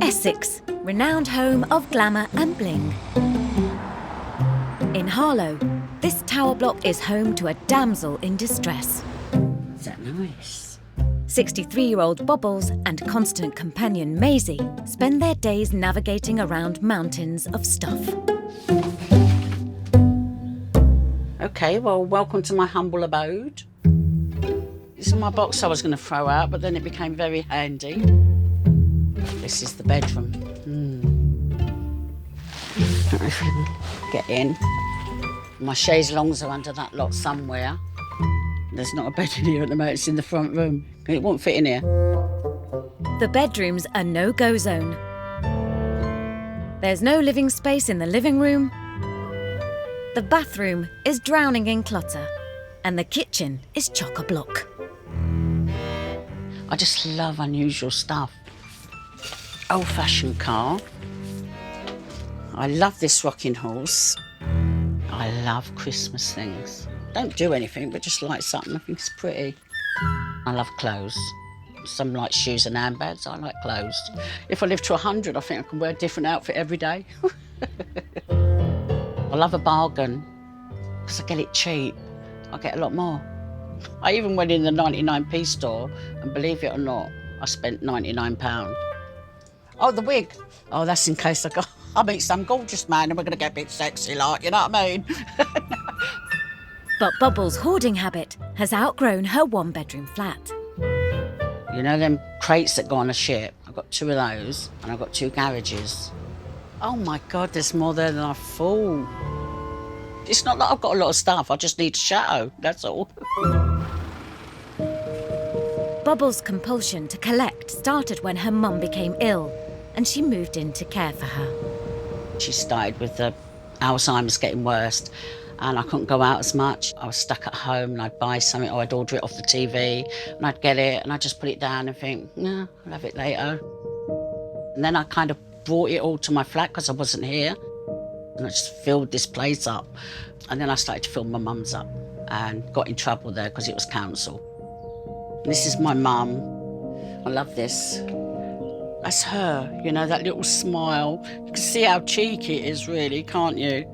Essex, renowned home of glamour and bling. In Harlow, this tower block is home to a damsel in distress. Is that nice? 63-year-old Bubbles and constant companion Maisie spend their days navigating around mountains of stuff. Okay, well, welcome to my humble abode. This is my box I was going to throw out, but then it became very handy. This is the bedroom. Don't know if you can get in. My chaise longues are under that lot somewhere. There's not a bed in here at the moment, it's in the front room. It won't fit in here. The bedroom's a no-go zone. There's no living space in the living room. The bathroom is drowning in clutter. And the kitchen is chock-a-block. I just love unusual stuff. Old-fashioned car. I love this rocking horse. I love Christmas things. Don't do anything, but just like something I think it's pretty. I love clothes. Some like shoes and handbags, I like clothes. If I live to 100, I think I can wear a different outfit every day. I love a bargain, because I get it cheap. I get a lot more. I even went in the 99p store, and believe it or not, I spent £99. Oh, the wig. Oh, that's in case I meet some gorgeous man and we're going to get a bit sexy, like, you know what I mean? But Bubbles' hoarding habit has outgrown her one-bedroom flat. You know them crates that go on a ship? I've got 2 of those, and I've got 2 garages. Oh my God, there's more there than I thought. It's not that I've got a lot of stuff, I just need a chateau, that's all. Bubbles' compulsion to collect started when her mum became ill and she moved in to care for her. She started with the Alzheimer's getting worse and I couldn't go out as much. I was stuck at home and I'd buy something or I'd order it off the TV and I'd get it and I'd just put it down and think, nah, I'll have it later. And then I kind of brought it all to my flat because I wasn't here. And I just filled this place up. And then I started to fill my mum's up and got in trouble there because it was council. This is my mum. I love this. That's her, you know, that little smile. You can see how cheeky it is, really, can't you?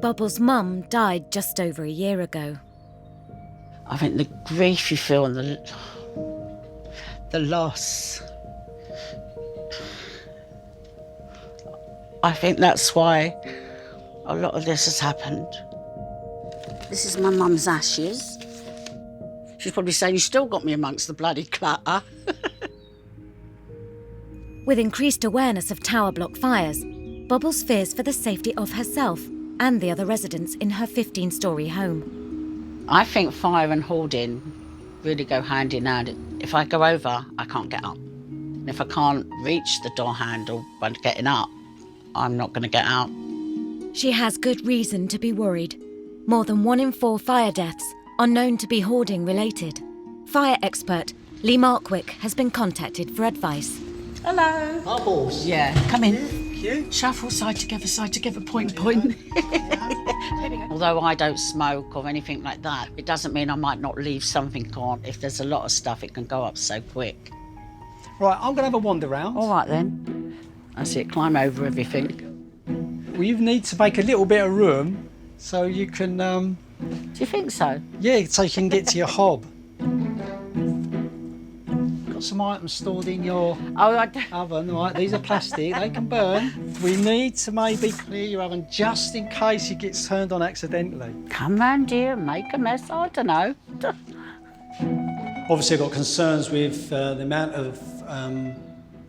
Bubbles' mum died just over a year ago. I think the grief you feel and the loss. I think that's why a lot of this has happened. This is my mum's ashes. She's probably saying, you still got me amongst the bloody clutter. With increased awareness of tower block fires, Bubbles fears for the safety of herself and the other residents in her 15-storey home. I think fire and hoarding really go hand in hand. If I go over, I can't get up. And if I can't reach the door handle by getting up, I'm not going to get out. She has good reason to be worried. More than 1 in 4 fire deaths are known to be hoarding related. Fire expert Lee Markwick has been contacted for advice. Hello. Bubbles. Yeah, come in. Thank you. Shuffle side together, point. Although I don't smoke or anything like that, it doesn't mean I might not leave something on. If there's a lot of stuff, it can go up so quick. Right, I'm going to have a wander round. All right then. That's it, climb over everything. Well, you need to make a little bit of room so you can, Do you think so? yeah, so you can get to your hob. Got some items stored in your oven, right? These are plastic, they can burn. We need to maybe clear your oven just in case it gets turned on accidentally. Come round here and make a mess, I don't know. Obviously, I've got concerns with the amount of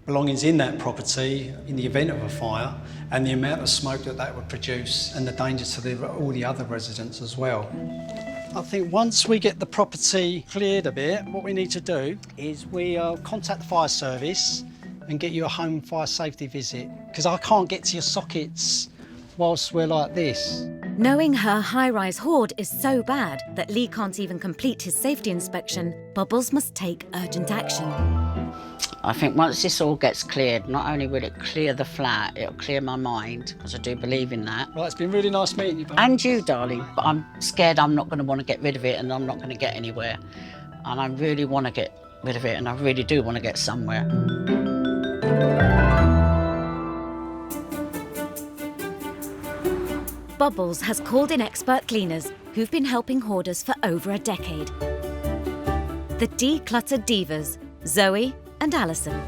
belongings in that property in the event of a fire and the amount of smoke that would produce and the danger to all the other residents as well. I think once we get the property cleared a bit, what we need to do is we contact the fire service and get you a home fire safety visit because I can't get to your sockets whilst we're like this. Knowing her high-rise hoard is so bad that Lee can't even complete his safety inspection, Bubbles must take urgent action. I think once this all gets cleared, not only will it clear the flat, it'll clear my mind, because I do believe in that. Right, it's been really nice meeting you, Bubbles. And you, darling. But I'm scared I'm not going to want to get rid of it and I'm not going to get anywhere. And I really want to get rid of it and I really do want to get somewhere. Bubbles has called in expert cleaners who've been helping hoarders for over a decade. The Decluttered Divas, Zoe and Alison.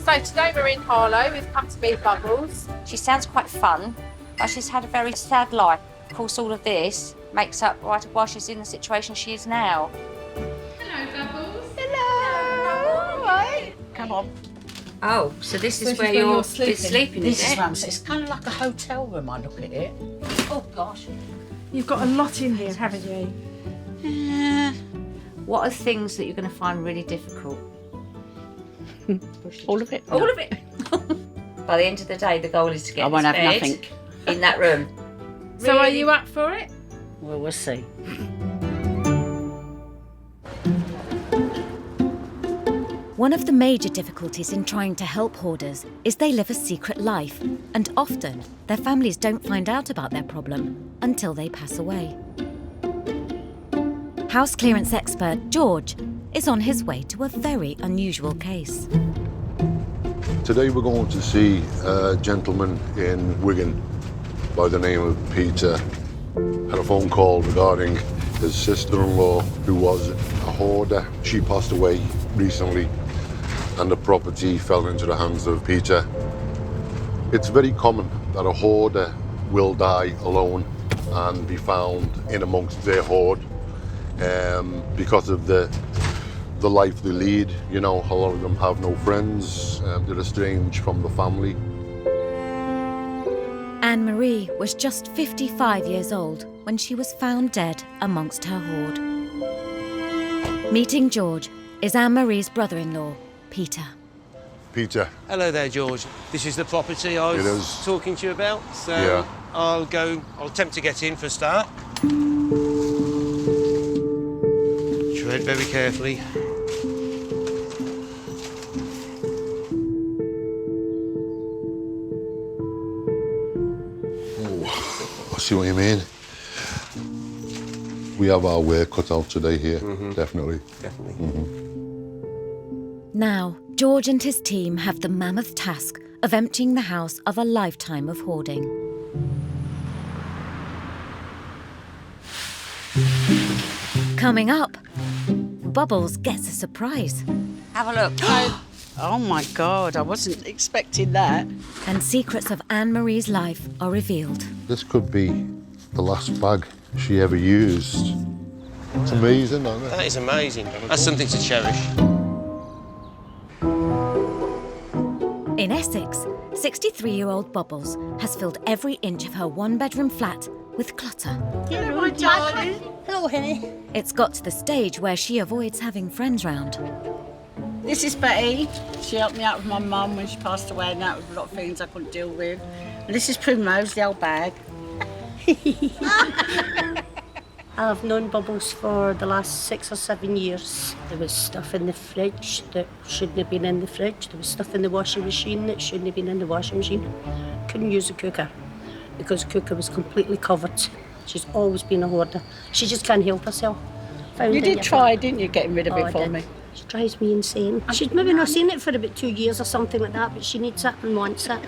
So today we're in Harlow with Butterbeer Bubbles. She sounds quite fun, but she's had a very sad life. Of course, all of this makes up why she's in the situation she is now. Hello, Bubbles. Hello. All right. Come on. Oh, so this is where you're sleeping, This is is it? where I'm sitting. It's kind of like a hotel room, I look at it. Oh, gosh. You've got a lot in here, haven't you? Yeah. What are things that you're going to find really difficult? All of it. All of it. By the end of the day, the goal is to get I won't this have bed nothing. in that room. So are you up for it? Well, we'll see. One of the major difficulties in trying to help hoarders is they live a secret life, and often their families don't find out about their problem until they pass away. House clearance expert George is on his way to a very unusual case. Today we're going to see a gentleman in Wigan by the name of Peter. Had a phone call regarding his sister-in-law who was a hoarder. She passed away recently and the property fell into the hands of Peter. It's very common that a hoarder will die alone and be found in amongst their hoard because of the life they lead. You know, a lot of them have no friends, they're estranged from the family. Anne-Marie was just 55 years old when she was found dead amongst her hoard. Meeting George is Anne-Marie's brother-in-law, Peter. Peter. Hello there, George. This is the property I was talking to you about. So yeah. I'll attempt to get in for a start. Tread very carefully. Oh, I see what you mean. We have our work cut out today here, definitely. Definitely. Now, George and his team have the mammoth task of emptying the house of a lifetime of hoarding. Coming up, Bubbles gets a surprise. Have a look. Oh, my God. I wasn't expecting that. And secrets of Anne-Marie's life are revealed. This could be the last bag she ever used. It's amazing, isn't it? That is amazing. That's something to cherish. In Essex, 63-year-old Bubbles has filled every inch of her one-bedroom flat with clutter. Hello, my darling. Hello, honey. It's got to the stage where she avoids having friends round. This is Betty. She helped me out with my mum when she passed away and that was a lot of things I couldn't deal with. And this is Primrose, the old bag. I've known Bubbles for the last 6 or 7 years. There was stuff in the fridge that shouldn't have been in the fridge. There was stuff in the washing machine that shouldn't have been in the washing machine. Couldn't use the cooker because the cooker was completely covered. She's always been a hoarder. She just can't help herself. You did try, didn't you, getting rid of it for me? She drives me insane. She's maybe not seen it for about 2 years or something like that, but she needs it and wants it.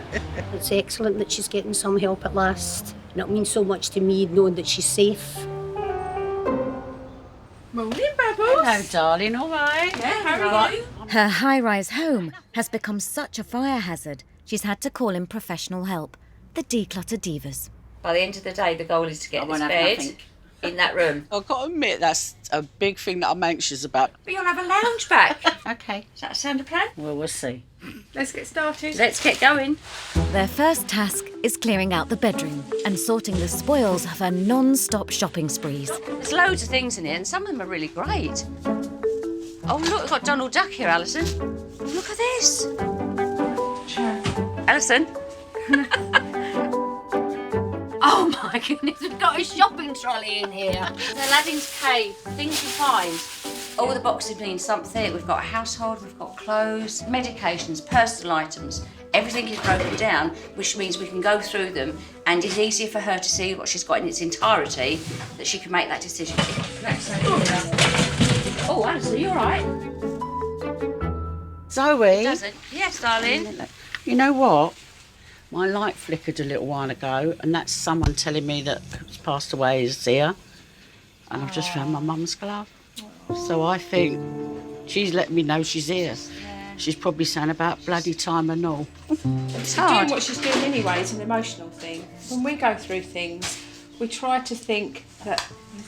It's excellent that she's getting some help at last. And it means so much to me knowing that she's safe. Morning, Bubbles. Hello, darling. All right? Yeah, how are you? Her high-rise home has become such a fire hazard, she's had to call in professional help, the Decluttered Divas. By the end of the day, the goal is to get I this won't have bed nothing. in that room. I've got to admit, that's a big thing that I'm anxious about. But you'll have a lounge back. Okay. Does that sound a plan? Well, we'll see. Let's get started. Let's get going. Their first task is clearing out the bedroom and sorting the spoils of her non-stop shopping sprees. There's loads of things in here, and some of them are really great. Oh, look, we've got Donald Duck here, Alison. Look at this. Alison. Oh, my goodness, we've got a shopping trolley in here. Aladdin's cave, things you find. All the boxes mean something. We've got a household, we've got clothes, medications, personal items. Everything is broken down, which means we can go through them, and it's easier for her to see what she's got in its entirety, that she can make that decision. Oh, Alison, you all right? Zoe. Does it? Yes, darling. You know what? My light flickered a little while ago, and that's someone telling me that who's passed away is here. And I've just found my mum's glove. So I think she's letting me know she's here. Yeah. She's probably saying about bloody time and all. It's Doing hard. what she's doing anyway is an emotional thing. When we go through things, we try to think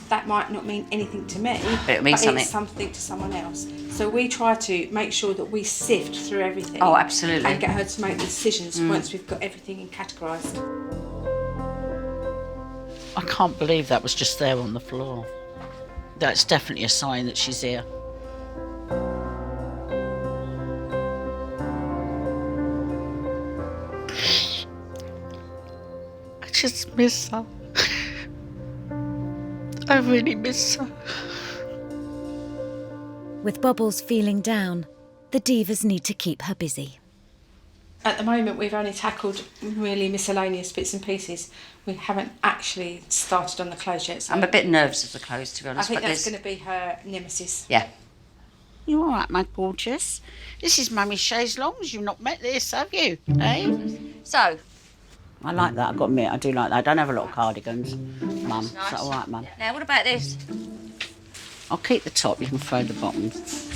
that might not mean anything to me, But it means something. it's something to someone else. So we try to make sure that we sift through everything. Oh, absolutely. And get her to make the decisions once we've got everything categorised. I can't believe that was just there on the floor. That's definitely a sign that she's here. I just miss her. I really miss her. With Bubbles feeling down, the divas need to keep her busy. At the moment, we've only tackled really miscellaneous bits and pieces. We haven't actually started on the clothes yet. So I'm a bit nervous of the clothes, to be I honest. think but that's there's- going to be her nemesis. Yeah. You all right, my gorgeous? This is Mummy chaise longs. You've not met this, have you? Eh? So, I like that, I've got to admit, I do like that. I don't have a lot of cardigans, Mum. Is nice. that all right, Mum? now what about this? I'll keep the top, you can throw the bottoms.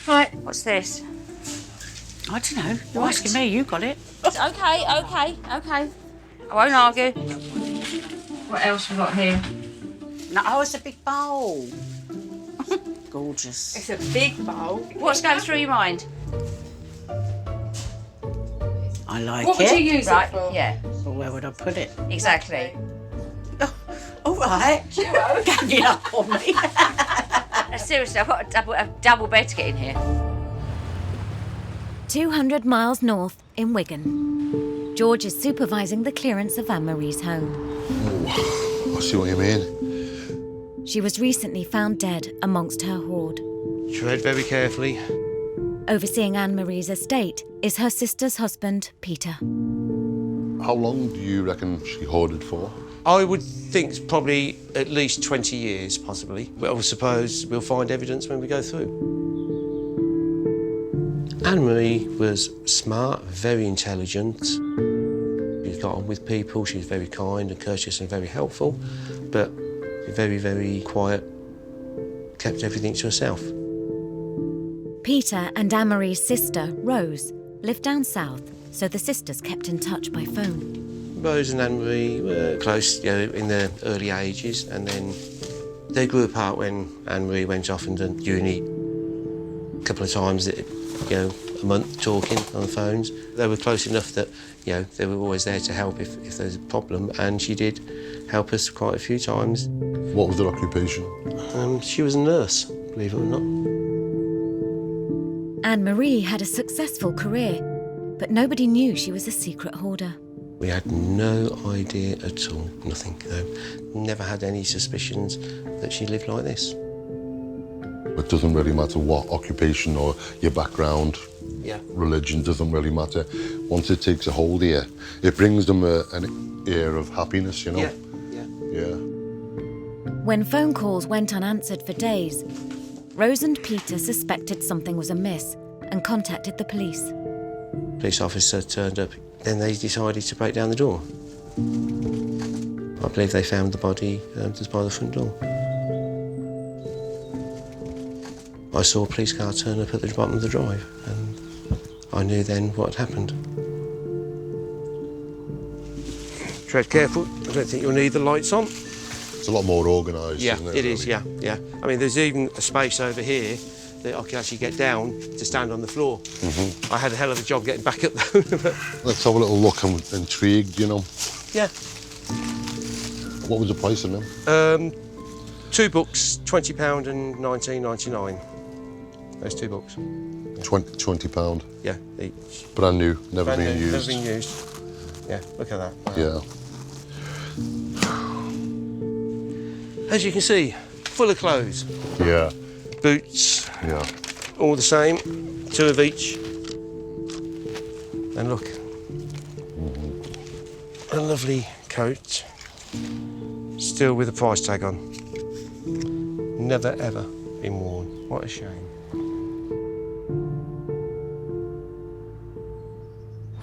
Right. What's this? I don't know. You're asking me, you got it. Okay. I won't argue. What else we got here? No, oh, it's a big bowl. Gorgeous. It's a big bowl. What's going through your mind? I like What it. would you use Right, it for? yeah, Well, where would I put it? exactly. All right. Ganging up on me. Seriously, I've got a double bed to get in here. 200 miles north in Wigan. George is supervising the clearance of Anne-Marie's home. Oh, I see what you mean. She was recently found dead amongst her hoard. Tread very carefully. Overseeing Anne-Marie's estate is her sister's husband, Peter. How long do you reckon she hoarded for? I would think it's probably at least 20 years, possibly. But I suppose we'll find evidence when we go through. Anne-Marie was smart, very intelligent. She got on with people. She was very kind and courteous and very helpful, but very, very quiet, kept everything to herself. Peter and Anne-Marie's sister, Rose, lived down south, so the sisters kept in touch by phone. Rose and Anne-Marie were close, in their early ages, and then they grew apart when Anne-Marie went off and done uni. A couple of times, a month talking on the phones. They were close enough that, they were always there to help if there was a problem, and she did help us quite a few times. What was their occupation? She was a nurse, believe it or not. Anne-Marie had a successful career, but nobody knew she was a secret hoarder. We had no idea at all, nothing. Never had any suspicions that she lived like this. It doesn't really matter what occupation or your background, religion, doesn't really matter. Once it takes a hold of you, it brings them an air of happiness, Yeah. When phone calls went unanswered for days, Rose and Peter suspected something was amiss and contacted the police. Police officer turned up. Then they decided to break down the door. I believe they found the body just by the front door. I saw a police car turn up at the bottom of the drive, and I knew then what had happened. Tread careful. I don't think you'll need the lights on. It's a lot more organised, isn't it? It is, yeah. I mean, there's even a space over here that I can actually get down to stand on the floor. I had a hell of a job getting back up though. Let's have a little look. I'm intrigued, Yeah. What was the price of them? 2 books, £20 and £19.99. Those 2 books. £20. Yeah, each. Brand new, never Brand been new, used. Never been used. Yeah, look at that. Wow. Yeah. As you can see, full of clothes. Yeah. Boots, Yeah. all the same, 2 of each. And look, a lovely coat, still with a price tag on. Never ever been worn. What a shame.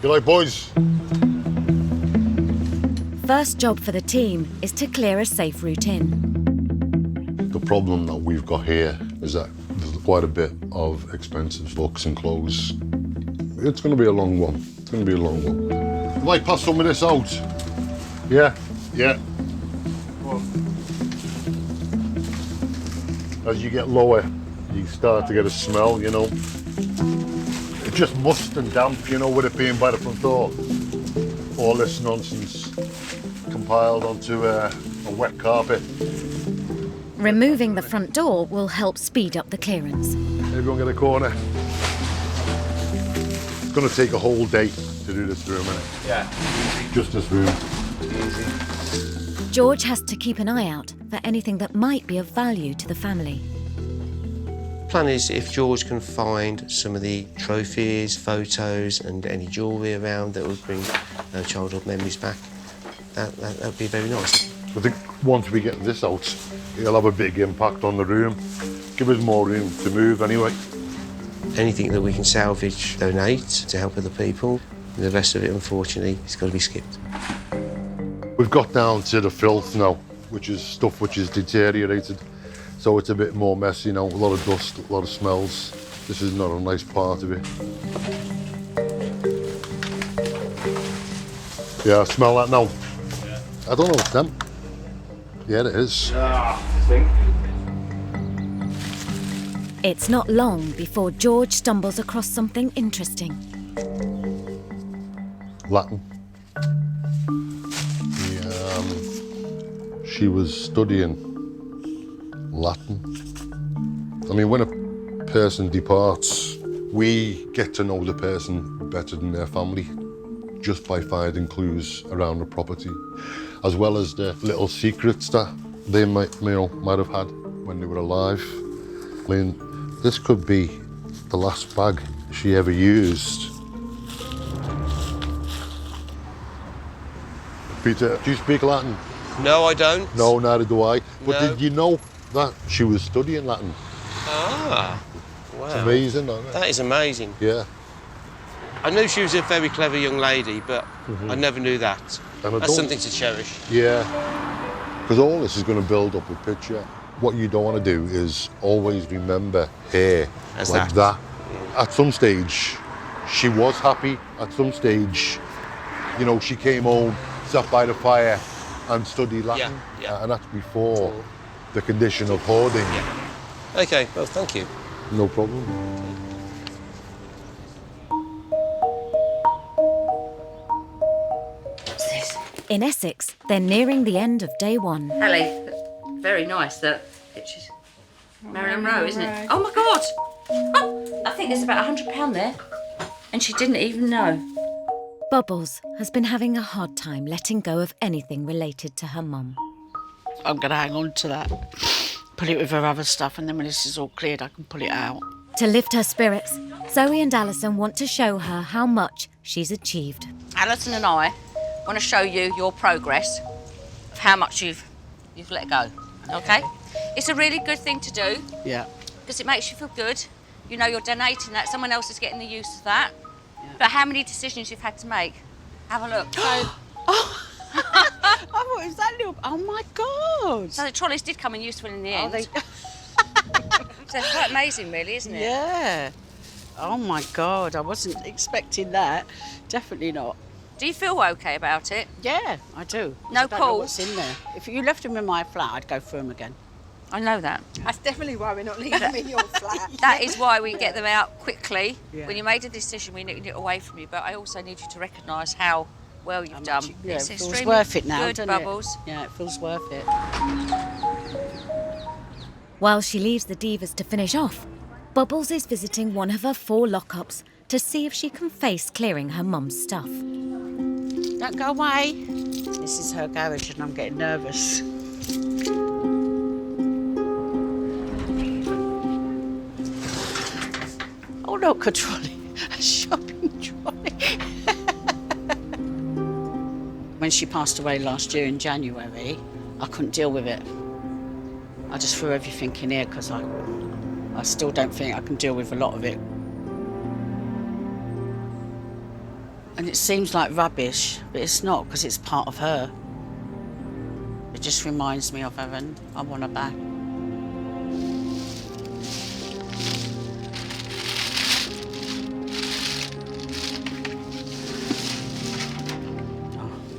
Good night, boys. first job for the team is to clear a safe route in. The problem that we've got here is that there's quite a bit of expensive books and clothes. It's going to be a long one. It's going to be a long one. You might pass some of this out. Yeah, yeah. As you get lower, you start to get a smell, you know. It's just must and damp, you know, with it being by the front door. All this nonsense compiled onto a wet carpet. Removing the front door will help speed up the clearance. Everyone get a corner. It's going to take a whole day to do this room, innit? Yeah. Just this room. George has to keep an eye out for anything that might be of value to the family. Plan is if George can find some of the trophies, photos and any jewellery around that would bring childhood memories back, that would be very nice. I think once we get this out, it'll have a big impact on the room. Give us more room to move anyway. Anything that we can salvage, donate to help other people. The rest of it, unfortunately, has got to be skipped. We've got down to the filth now, which is stuff which is deteriorated. So it's a bit more messy now, a lot of dust, a lot of smells. This is not a nice part of it. Yeah, I smell that now. Yeah. I don't know, it's them. Yeah, it is. It's not long before George stumbles across something interesting. Latin. She was studying Latin. I mean, when a person departs, we get to know the person better than their family just by finding clues around the property, as well as the little secrets that they might have had when they were alive. I mean, this could be the last bag she ever used. Peter, do you speak Latin? No, I don't. No, neither do I. But No. did you know that she was studying Latin? Ah, wow. It's amazing, isn't it? That is amazing. Yeah. I knew she was a very clever young lady, but I never knew that. And I That's don't- something to cherish. Yeah. Because all this is going to build up a picture. What you don't want to do is always remember her As like that. At some stage, she was happy. At some stage, you know, she came home, sat by the fire and studied Latin. Yeah. And that's before the condition of hoarding. Yeah. Okay, well, thank you. No problem. In Essex, they're nearing the end of day one. Ellie, very nice, that picture's Marilyn Monroe, isn't it? Oh my God! Oh, I think there's about £100 there. And she didn't even know. Bubbles has been having a hard time letting go of anything related to her mum. I'm going to hang on to that, put it with her other stuff, and then when this is all cleared, I can pull it out. To lift her spirits, Zoe and Alison want to show her how much she's achieved. Alison and I want to show you your progress of how much you've let go, okay? It's a really good thing to do Yeah. because it makes you feel good. You know you're donating that, someone else is getting the use of that. But how many decisions you've had to make? Have a look. I thought it was that little... Oh, my God. So the trolleys did come in useful in the end. They... So it's quite amazing, really, isn't it? Yeah. Oh, my God. I wasn't expecting that. Definitely not. Do you feel okay about it? Yeah, I do. No I don't know calls? what's in there. If you left them in my flat, I'd go through them again. I know that. That's definitely why we're not leaving them in your flat. That is why we get them out quickly. Yeah. When you made a decision, we need it away from you. But I also need you to recognise how well you've done. Yeah, It's it feels extremely worth it now, good, doesn't Bubbles. it? Yeah, it feels worth it. While she leaves the divas to finish off, Bubbles is visiting one of her 4 lockups to see if she can face clearing her mum's stuff. Don't go away. This is her garage and I'm getting nervous. Oh, look, a trolley. A shopping trolley. When she passed away last year in January, I couldn't deal with it. I just threw everything in here because I still don't think I can deal with a lot of it. And it seems like rubbish, but it's not because it's part of her. It just reminds me of her and I want her back.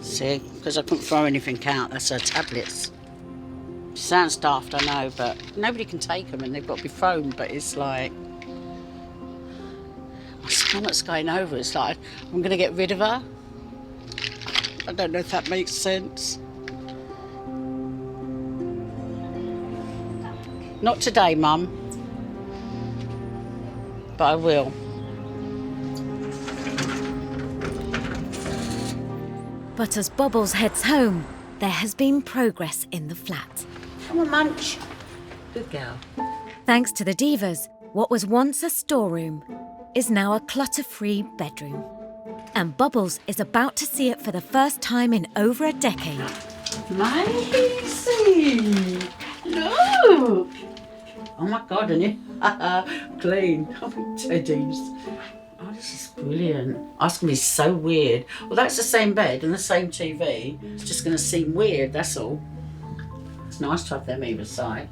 See, because I couldn't throw anything out, that's her tablets. Sounds daft, I know, but nobody can take them and they've got to be thrown, but it's like, my stomach's going over, it's like, I'm going to get rid of her. I don't know if that makes sense. Not today, Mum, but I will. But as Bubbles heads home, there has been progress in the flat. Come on, Munch. Good girl. Thanks to the Divas, what was once a storeroom is now a clutter-free bedroom. And Bubbles is about to see it for the first time in over a decade. Maisie! Look! Oh my God, isn't it? Clean. Oh, teddies. Oh, this is brilliant. Oh, it's going to be so weird. Well, that's the same bed and the same TV. It's just going to seem weird, that's all. It's nice to have them either side.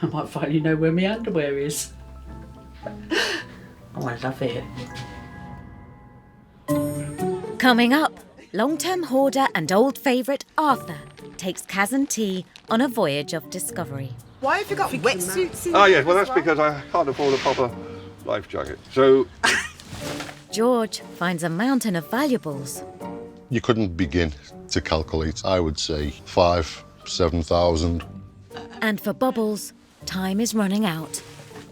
I might finally know where my underwear is. Oh, I love it. Coming up, long-term hoarder and old favourite Arthur takes Kaz and T on a voyage of discovery. Why have you got wetsuits in Oh, there yes, well, as that's because I can't afford a proper life jacket. So George finds a mountain of valuables. You couldn't begin to calculate, I would say, 5,000-7,000. And for Bubbles, time is running out.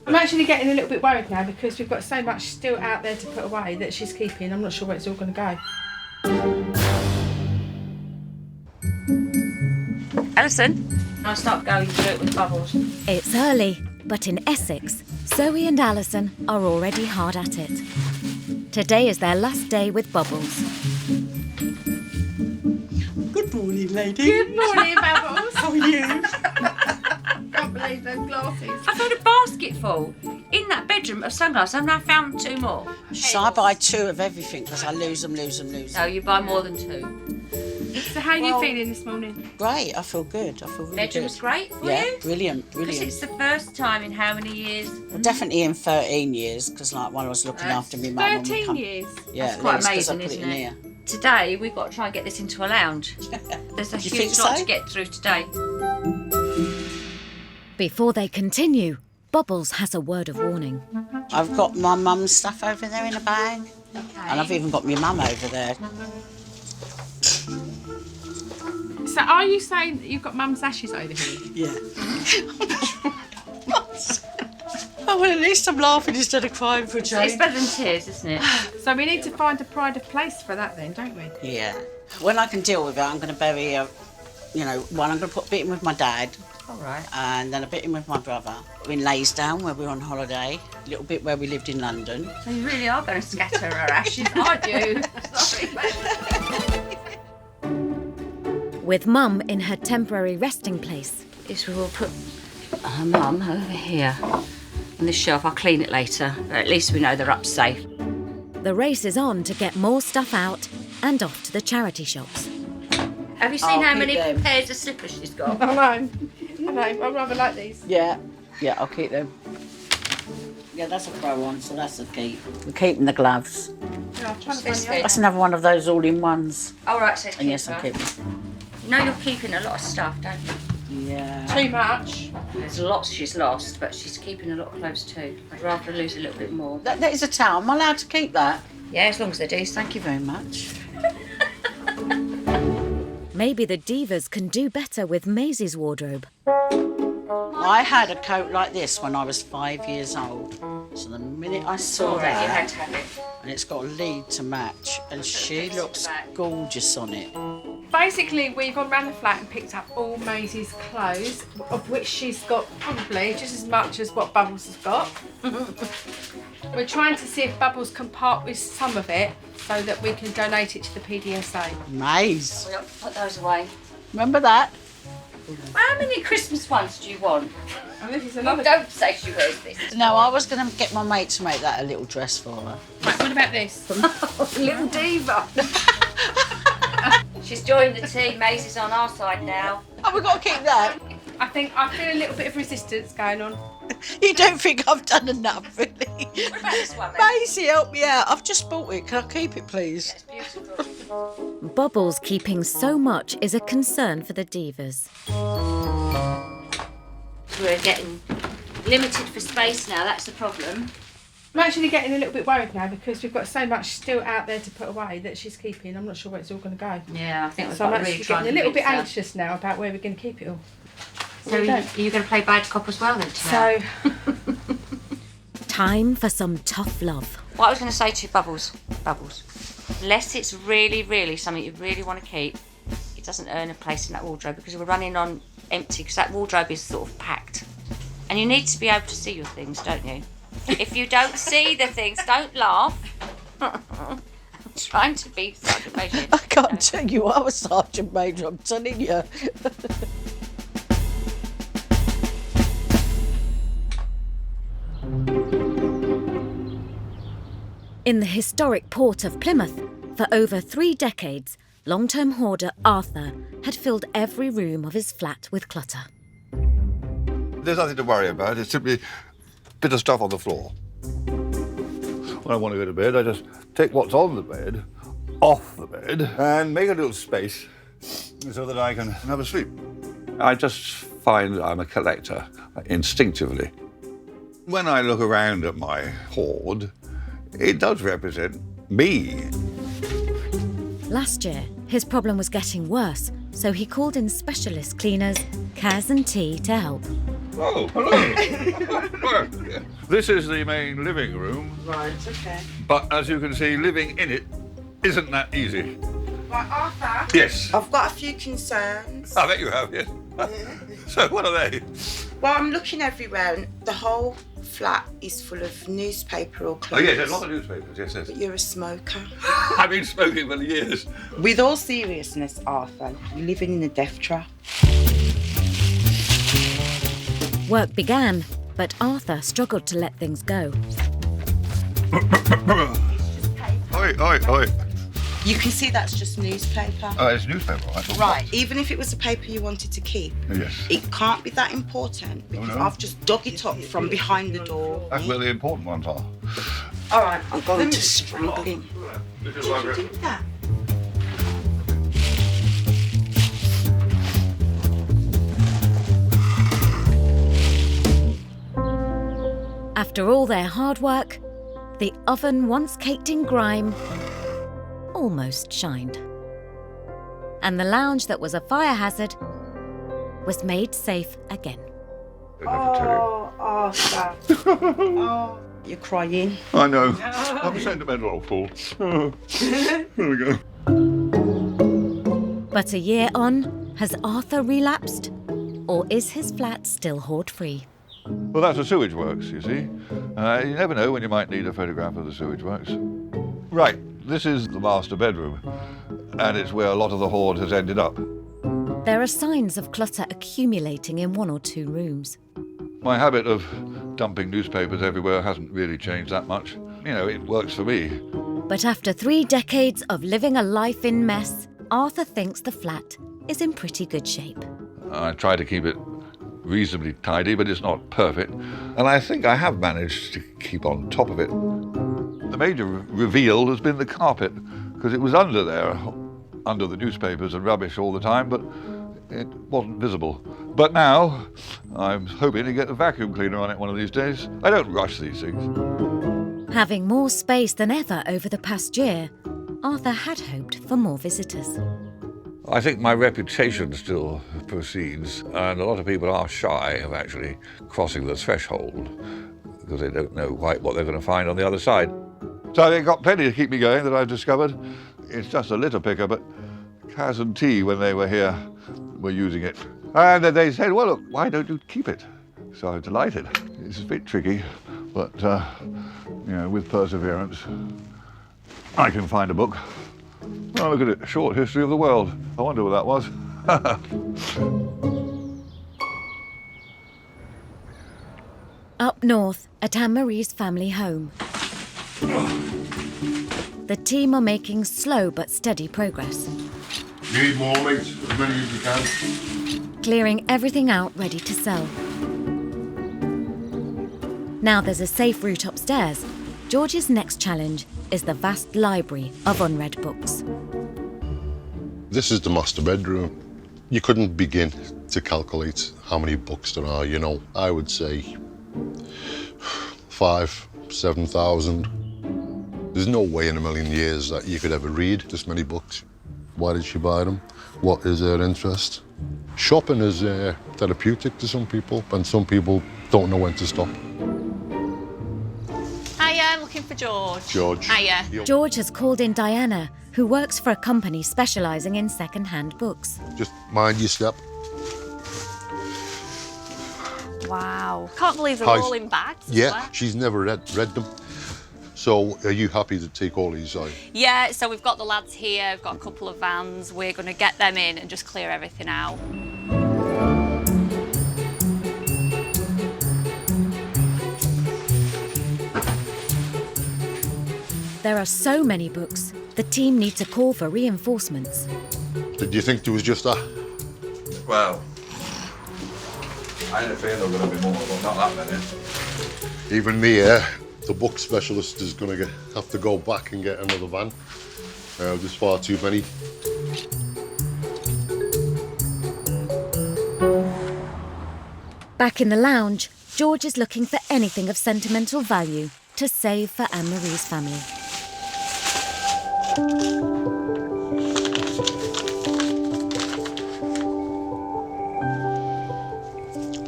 I'm actually getting a little bit worried now because we've got so much still out there to put away that she's keeping. I'm not sure where it's all going to go. Alison, I'll start going through it with Bubbles. It's early, but in Essex, Zoe and Alison are already hard at it. Today is their last day with Bubbles. Good morning, lady. Good morning, Bubbles. How are you? Can't believe those glasses. I found a basket full in that bedroom of sunglasses and I found 2 more. So I buy 2 of everything because I lose them. No, you buy more than 2. So how are you feeling this morning? Great, I feel good. I feel really Bedroom good. was great for Yeah, you? brilliant, Because brilliant. it's the first time in how many years? Well, definitely in 13 years, because like when I was looking after me mum. 13 years? Yeah, That's quite at least, 'cause I amazing, put isn't in it? here. Today, we've got to try and get this into a lounge. There's a You huge think lot so? to get through today. Before they continue, Bubbles has a word of warning. I've got my mum's stuff over there in a bag, and I've even got my mum over there. So are you saying that you've got mum's ashes over here? Yeah. Oh, well, at least I'm laughing instead of crying for a It's change. better than tears, isn't it? So we need to find a pride of place for that then, don't we? Yeah. When I can deal with it, I'm going to bury a, one, I'm going to put a bit in with my dad, All right. and then a bit in with my brother. In Laysdown, where we were on holiday, a little bit where we lived in London. So you really are going to scatter her ashes, aren't you? Sorry. With Mum in her temporary resting place, Is we will put her mum over here on this shelf. I'll clean it later, but at least we know they're up safe. the race is on to get more stuff out and off to the charity shops. Have you seen I'll how keep many them. pairs of slippers she's got? I know, I rather like these. Yeah, I'll keep them. Yeah, that's a pro one, so that's a keep. We're keeping the gloves. Yeah, I'm trying to This find the That's another one of those all-in-ones. All right, so And yes, I'll keep them. You know you're keeping a lot of stuff, don't you? Yeah. Too much. There's lots she's lost, but she's keeping a lot of clothes too. I'd rather lose a little bit more. That is a towel. Am I allowed to keep that? Yeah, as long as they're decent. Thank you very much. Maybe the Divas can do better with Maisie's wardrobe. I had a coat like this when I was 5 years old. So the minute I saw All right, you had that, to have it. and it's got a lead to match, and she looks gorgeous on it. Basically, we've gone round the flat and picked up all Maisie's clothes, of which she's got probably just as much as what Bubbles has got. We're trying to see if Bubbles can part with some of it so that we can donate it to the PDSA. Nice. We'll put those away. Remember that? How many Christmas ones do you want? And this is Oh, another. don't say she wears this. No, I was going to get my mate to make that a little dress for her. Right, what about this? Little diva. She's joined the team. Maisie's on our side now. Oh, we've got to keep that. I feel a little bit of resistance going on. You don't think I've done enough, really? What about this one then? Maisie, help me out. I've just bought it. Can I keep it, please? It's beautiful. Bubbles keeping so much is a concern for the divas. We're getting limited for space now, that's the problem. I'm actually getting a little bit worried now because we've got so much still out there to put away that she's keeping. I'm not sure where it's all going to go. Yeah, I think we've So I'm got to actually really try getting and a little bit convince her. anxious now about where we're going to keep it all. So are you going to play bad cop as well then tonight? So Time for some tough love. What I was going to say to you, Bubbles, unless it's really, really something you really want to keep, it doesn't earn a place in that wardrobe because we're running on empty because that wardrobe is sort of packed. And you need to be able to see your things, don't you? If you don't see the things, don't laugh. I'm trying to be Sergeant Major. I can't tell you I was Sergeant Major, I'm telling you. In the historic port of Plymouth, for over 3 decades, long-term hoarder Arthur had filled every room of his flat with clutter. There's nothing to worry about. It's simply a bit of stuff on the floor. When I want to go to bed, I just take what's on the bed, off the bed, and make a little space so that I can have a sleep. I just find I'm a collector, instinctively. When I look around at my hoard, it does represent me. Last year, his problem was getting worse, so he called in specialist cleaners, Kaz and T, to help. Oh, hello. This is the main living room. Right, okay. But as you can see, living in it isn't that easy. Right, Arthur? Yes. I've got a few concerns. I bet you have, yes. So what are they? Well, I'm looking everywhere and the whole flat is full of newspaper or clothes. Oh, yes, there's a lot of newspapers, yes, yes. But you're a smoker. I've been smoking for years. With all seriousness, Arthur, you're living in a death trap. Work began, but Arthur struggled to let things go. Oi, oi, oi. You can see that's just newspaper. Oh, it's newspaper, right? Right, even if it was a paper you wanted to keep, Yes. it can't be that important because no. I've just dug it up from behind the door. That's where the important ones are. All right, I'm going to strangle him. This is like Do that. After all their hard work, the oven once caked in grime almost shined. And the lounge that was a fire hazard was made safe again. Oh, Arthur. Oh, you're crying. I know. I'm a sentimental old fool. There we go. But a year on, has Arthur relapsed? Or is his flat still hoard-free? Well, that's the sewage works, you see. You never know when you might need a photograph of the sewage works. Right, this is the master bedroom, and it's where a lot of the hoard has ended up. There are signs of clutter accumulating in 1 or 2 rooms. My habit of dumping newspapers everywhere hasn't really changed that much. You know, it works for me. But after 3 decades of living a life in mess, Arthur thinks the flat is in pretty good shape. I try to keep it reasonably tidy, but it's not perfect. And I think I have managed to keep on top of it. The major reveal has been the carpet, because it was under there, under the newspapers and rubbish all the time, but it wasn't visible. But now, I'm hoping to get a vacuum cleaner on it one of these days. I don't rush these things. Having more space than ever over the past year, Arthur had hoped for more visitors. I think my reputation still proceeds, and a lot of people are shy of actually crossing the threshold because they don't know quite what they're going to find on the other side. So they've got plenty to keep me going that I've discovered. It's just a litter picker, but Kaz and T, when they were here, were using it. And they said, well, look, why don't you keep it? So I'm delighted. It's a bit tricky, but, you know, with perseverance, I can find a book. Oh, look at it, Short History of the World. I wonder what that was. Up north at Anne-Marie's family home. The team are making slow but steady progress. You need more, mate, as many as you can. Clearing everything out ready to sell. Now there's a safe route upstairs. George's next challenge is the vast library of unread books. This is the master bedroom. You couldn't begin to calculate how many books there are, you know. I would say 7,000. There's no way in a million years that you could ever read this many books. Why did she buy them? What is her interest? Shopping is therapeutic to some people, and some people don't know when to stop. Hiya, looking for George. George. Hiya. George has called in Diana, who works for a company specialising in second-hand books. Just mind your step. Wow. Can't believe they're all in bags. as Yeah, well. she's never read them. So are you happy to take all these out? Yeah, so we've got the lads here, we've got a couple of vans. We're going to get them in and just clear everything out. There are so many books, the team need to call for reinforcements. Did you think there was just that? Well, I had a feeling there would be more, but not that many. Even the book specialist is going to have to go back and get another van. There's far too many. Back in the lounge, George is looking for anything of sentimental value to save for Anne-Marie's family.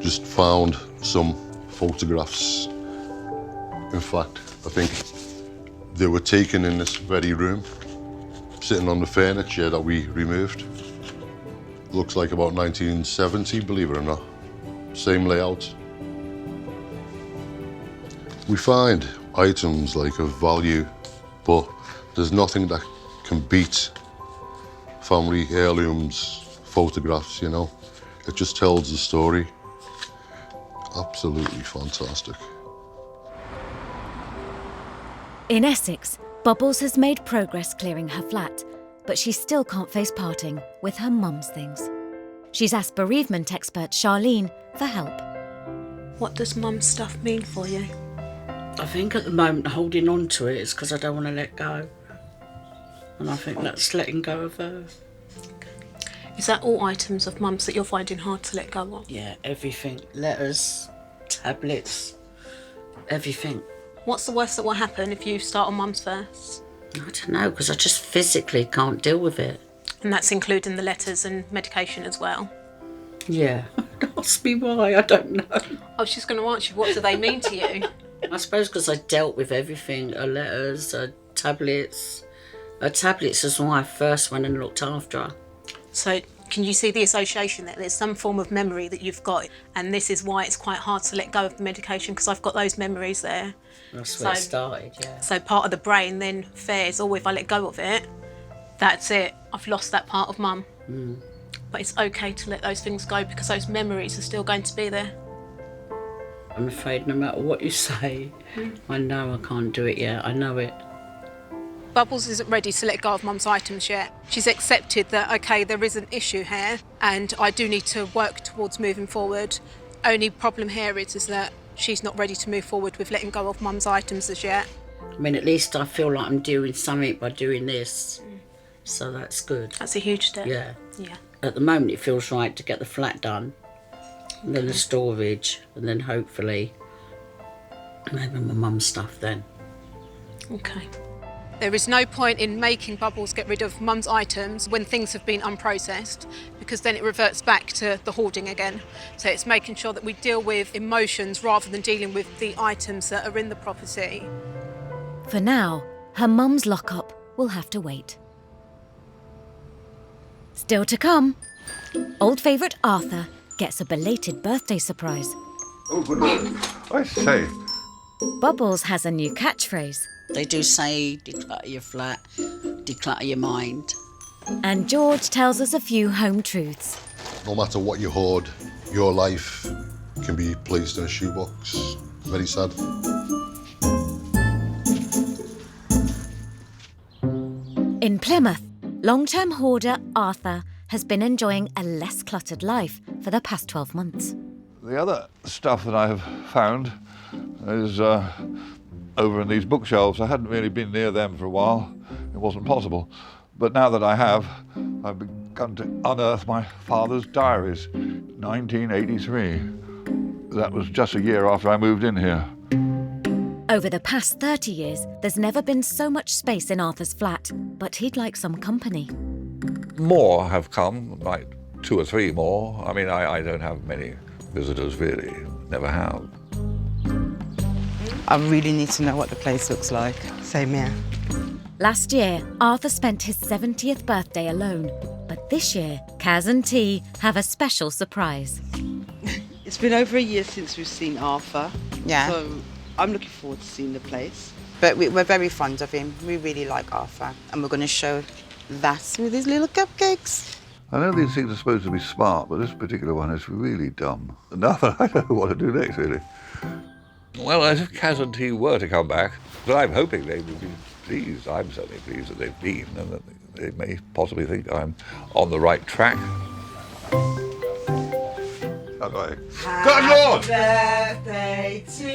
Just found some photographs. In fact, I think they were taken in this very room, sitting on the furniture that we removed. Looks like about 1970, believe it or not. Same layout. We find items like of value, but there's nothing that can beat family heirlooms, photographs, you know. It just tells the story. Absolutely fantastic. In Essex, Bubbles has made progress clearing her flat, but she still can't face parting with her mum's things. She's asked bereavement expert Charlene for help. What does mum's stuff mean for you? I think at the moment holding on to it is because I don't want to let go. And I think that's letting go of her. Is that all items of mum's that you're finding hard to let go of? Yeah, everything. Letters, tablets, everything. What's the worst that will happen if you start on mum's first? I don't know, because I just physically can't deal with it. And that's including the letters and medication as well? Yeah. Ask me why, I don't know. I was just going to ask you, what do they mean to you? I suppose because I dealt with everything, her letters, her tablets. Her tablets is why I first went and looked after her. So can you see the association there? There's some form of memory that you've got, and this is why it's quite hard to let go of the medication, because I've got those memories there. That's where it started, yeah. So part of the brain then fares, oh, if I let go of it, that's it. I've lost that part of mum. Mm. But it's okay to let those things go because those memories are still going to be there. I'm afraid no matter what you say, I know I can't do it yet. I know it. Bubbles isn't ready to let go of mum's items yet. She's accepted that, okay, there is an issue here and I do need to work towards moving forward. Only problem here is that she's not ready to move forward with letting go of mum's items as yet. I mean, at least I feel like I'm doing something by doing this. So that's good. That's a huge step. Yeah. Yeah. At the moment, it feels right to get the flat done, and then the storage, and then hopefully maybe my mum's stuff then. Okay. There is no point in making Bubbles get rid of mum's items when things have been unprocessed, because then it reverts back to the hoarding again. So it's making sure that we deal with emotions rather than dealing with the items that are in the property. For now, her mum's lockup will have to wait. Still to come, old favourite Arthur gets a belated birthday surprise. Oh, good morning. I say. Bubbles has a new catchphrase. They do say declutter your flat, declutter your mind. And George tells us a few home truths. No matter what you hoard, your life can be placed in a shoebox. Very sad. In Plymouth, long-term hoarder Arthur has been enjoying a less cluttered life for the past 12 months. The other stuff that I have found is over in these bookshelves. I hadn't really been near them for a while. It wasn't possible. But now that I have, I've begun to unearth my father's diaries, 1983. That was just a year after I moved in here. Over the past 30 years, there's never been so much space in Arthur's flat, but he'd like some company. More have come, like 2 or 3 more. I mean, I don't have many visitors, really. Never have. I really need to know what the place looks like. Same here. Last year, Arthur spent his 70th birthday alone. But this year, Kaz and T have a special surprise. It's been over a year since we've seen Arthur. Yeah. So I'm looking forward to seeing the place. But we're very fond of him. We really like Arthur. And we're going to show that with his little cupcakes. I know these things are supposed to be smart, but this particular one is really dumb. Now that I don't know what to do next, really. Well, as if Kaz and T were to come back, but I'm hoping they will be pleased. I'm certainly pleased that they've been, and that they may possibly think I'm on the right track. How do I? Good Lord! Birthday to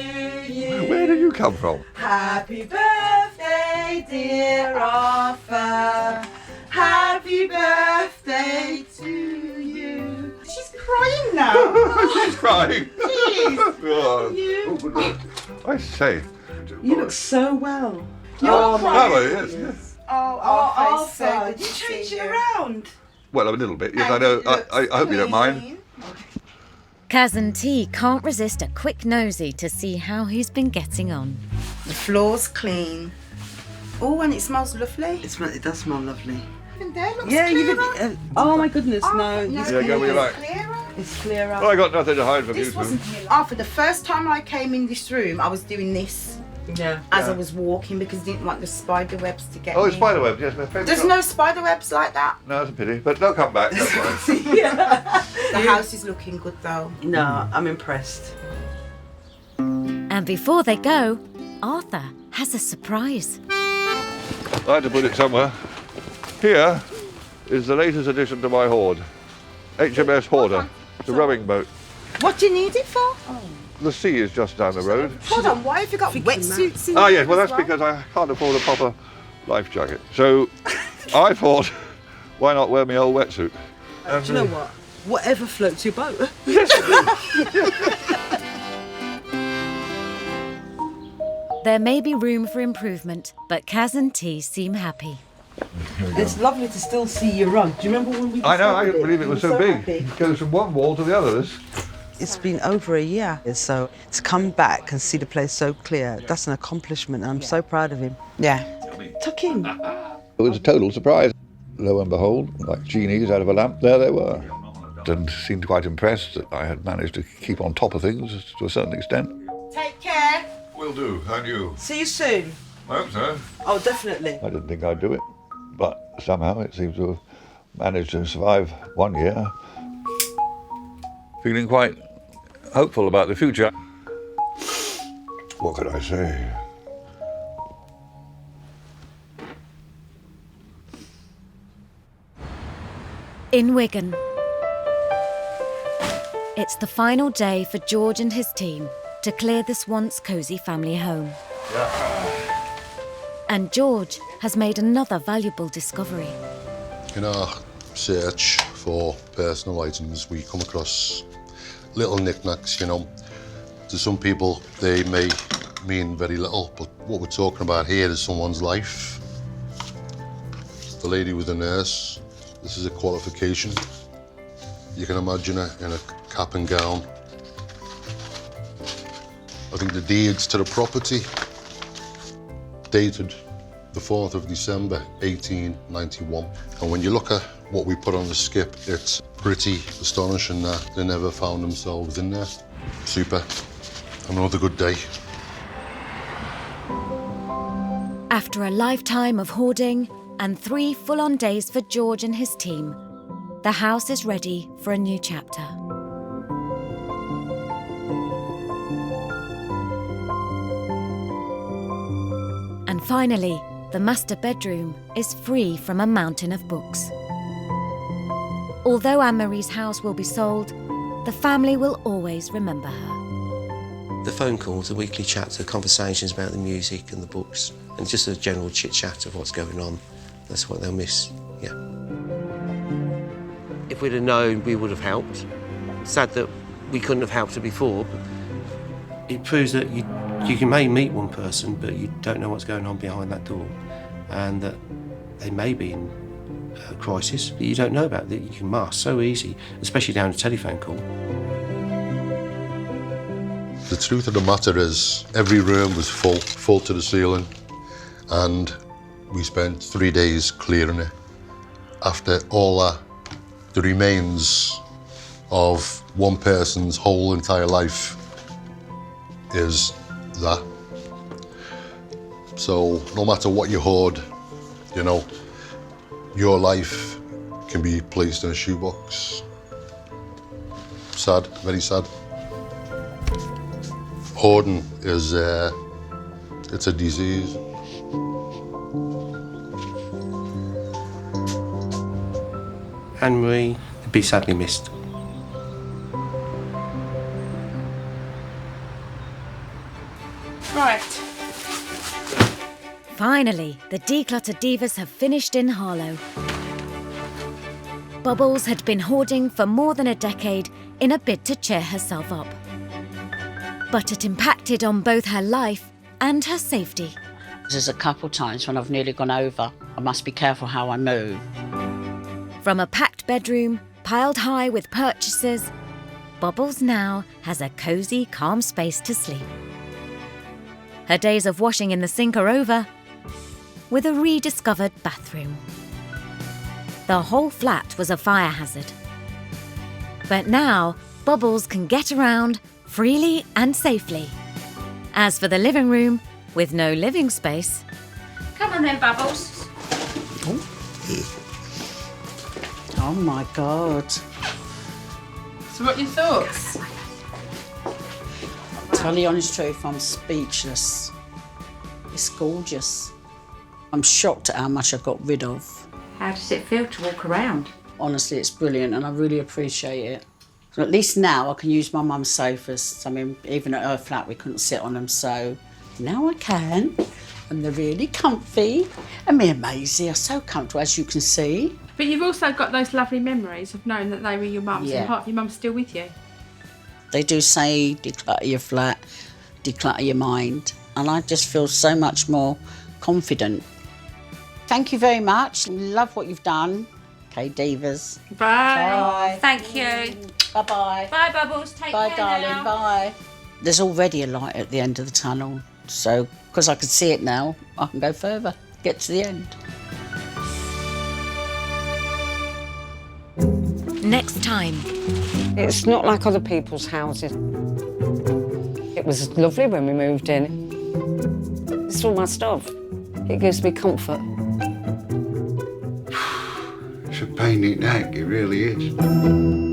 you. Where did you come from? Happy birthday, dear Arthur. Happy birthday to you. She's crying now. She's crying. Jeez. Oh, good Lord. I say. You look so well. You're crying. Oh, yes. Oh, Arthur. You changed it around. Well, a little bit. Yes, I know. I hope you don't mind. Kaz and T can't resist a quick nosy to see how he's been getting on. The floor's clean. Oh, and it smells lovely. It does smell lovely. Even there looks Yeah, clearer. oh my goodness, no. No, Yeah, go where you like. clearer. It's clearer. Well, I got nothing to hide from you. This wasn't Arthur. The first time I came in this room, I was doing this Yeah. as I was walking because I didn't want the spider webs to get Oh, me. it's spiderwebs, yes. My favourite. There's no spider webs like that. No, it's a pity. But they'll come back, don't worry. The house is looking good though. No, I'm impressed. And before they go, Arthur has a surprise. I had to put it somewhere. Here is the latest addition to my hoard. HMS Hoarder, the rowing boat. What do you need it for? The sea is just down the road. Hold on, why have you got wetsuits in Ah, there yes, well, as that's because I can't afford a proper life jacket. So I thought, why not wear my old wetsuit? Do you know what? Whatever floats your boat. There may be room for improvement, but Kaz and T seem happy. It's lovely to still see you run. Do you remember when we I know, I discovered couldn't believe it You was were so big. happy. It goes from one wall to the other. This. It's been over a year, so to come back and see the place so clear, that's an accomplishment. I'm so proud of him. Yeah. Tuck in. It was a total surprise. Lo and behold, like genies out of a lamp, there they were. And seemed quite impressed that I had managed to keep on top of things to a certain extent. Take care. Will do, and you. See you soon. I hope so. Oh, definitely. I didn't think I'd do it, but somehow it seems to have managed to survive 1 year. Feeling quite hopeful about the future. What could I say? In Wigan, it's the final day for George and his team to clear this once cosy family home. And George has made another valuable discovery. In our search for personal items, we come across little knickknacks, you know. To some people, they may mean very little, but what we're talking about here is someone's life. The lady with the nurse, this is a qualification. You can imagine her in a cap and gown. I think the deeds to the property dated the 4th of December, 1891. And when you look at what we put on the skip, it's pretty astonishing that they never found themselves in there. Super. Another good day. After a lifetime of hoarding and 3 full-on days for George and his team, the house is ready for a new chapter. And finally, the master bedroom is free from a mountain of books. Although Anne-Marie's house will be sold, the family will always remember her. The phone calls, the weekly chats, the conversations about the music and the books, and just a general chit-chat of what's going on, that's what they'll miss, yeah. If we'd have known, we would have helped. Sad that we couldn't have helped her before. It proves that you may meet one person, but you don't know what's going on behind that door, and that they may be in a crisis that you don't know about, that you can mask so easy, especially down a telephone call. The truth of the matter is, every room was full to the ceiling, and we spent 3 days clearing it. After all that, the remains of one person's whole entire life is that. So no matter what you hoard, you know, your life can be placed in a shoebox. Sad, very sad. Hoarding is it's a disease. Anne-Marie would be sadly missed. Right. Finally, the decluttered divas have finished in Harlow. Bubbles had been hoarding for more than a decade in a bid to cheer herself up. But it impacted on both her life and her safety. There's a couple times when I've nearly gone over. I must be careful how I move. From a packed bedroom, piled high with purchases, Bubbles now has a cosy, calm space to sleep. Her days of washing in the sink are over, with a rediscovered bathroom. The whole flat was a fire hazard. But now, Bubbles can get around freely and safely. As for the living room, with no living space... Come on then, Bubbles. Oh my God. So what are your thoughts? Tell the honest truth, I'm speechless. It's gorgeous. I'm shocked at how much I got rid of. How does it feel to walk around? Honestly, it's brilliant and I really appreciate it. So at least now I can use my mum's sofas. I mean, even at her flat we couldn't sit on them, so now I can. And they're really comfy. And me and Maisie are so comfortable, as you can see. But you've also got those lovely memories of knowing that they were your mum's, Yeah. and part of your mum's still with you. They do say declutter your flat, declutter your mind. And I just feel so much more confident. Thank you very much. Love what you've done. Okay, divas. Bye. Bye. Thank you. Bye-bye. Bye, Bubbles. Take Bye, care darling. now. Bye. There's already a light at the end of the tunnel. So, because I can see it now, I can go further, get to the end. Next time. It's not like other people's houses. It was lovely when we moved in. It's all my stuff. It gives me comfort. It's a pain in the neck, it really is.